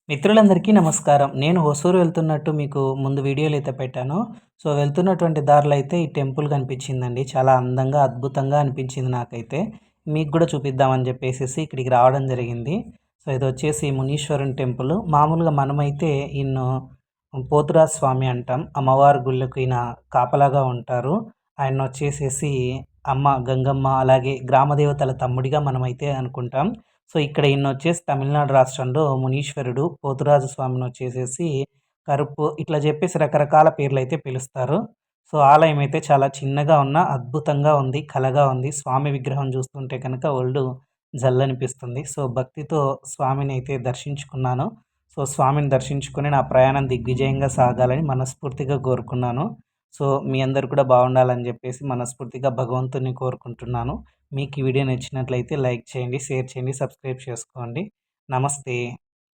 మిత్రులందరికీ నమస్కారం. నేను హొసూరు వెళ్తున్నట్టు మీకు ముందు వీడియోలో అయితే పెట్టాను. సో, వెళ్తున్నటువంటి దారిలో అయితే ఈ టెంపుల్ కనిపించిందండి. చాలా అందంగా, అద్భుతంగా అనిపించింది నాకైతే. మీకు కూడా చూపిద్దామని చెప్పేసేసి ఇక్కడికి రావడం జరిగింది. సో, ఇదొచ్చేసి మునీశ్వరుని టెంపుల్. మామూలుగా మనమైతే ఈయన్ను పోతురాజు స్వామి అంటాం. అమ్మవారి గుళ్ళకు ఈయన కాపలాగా ఉంటారు. ఆయన్నొచ్చేసేసి అమ్మ గంగమ్మ, అలాగే గ్రామ దేవతల తమ్ముడిగా మనమైతే అనుకుంటాం. సో, ఇక్కడ ఈయనొచ్చేసి తమిళనాడు రాష్ట్రంలో మునీశ్వరుడు, పోతురాజు స్వామినొచ్చేసేసి కరుపు ఇట్లా జెప్పేసి రకరకాల పేర్లైతే పిలుస్తారు. సో, ఆలయం అయితే చాలా చిన్నగా ఉన్నా అద్భుతంగా ఉంది. కళగా ఉంది. స్వామి విగ్రహం జూస్తుంటే కనుక ఒళ్ళు జల్లనిపిస్తుంది. సో, భక్తితో స్వామిని అయితే దర్శించుకున్నాను. సో, స్వామిని దర్శించుకొని నా ప్రయాణం దిగ్విజయంగా సాగాలని మనస్ఫూర్తిగా కోరుకున్నాను. సో, మీ అందరూ కూడా బావుండాలని జెప్పేసి మనస్ఫూర్తిగా భగవంతుడిని కోరుకుంటున్నాను. మీకు ఈ వీడియో నచ్చినట్లయితే లైక్ చేయండి, షేర్ చేయండి, సబ్స్క్రైబ్ చేసుకోండి. నమస్తే.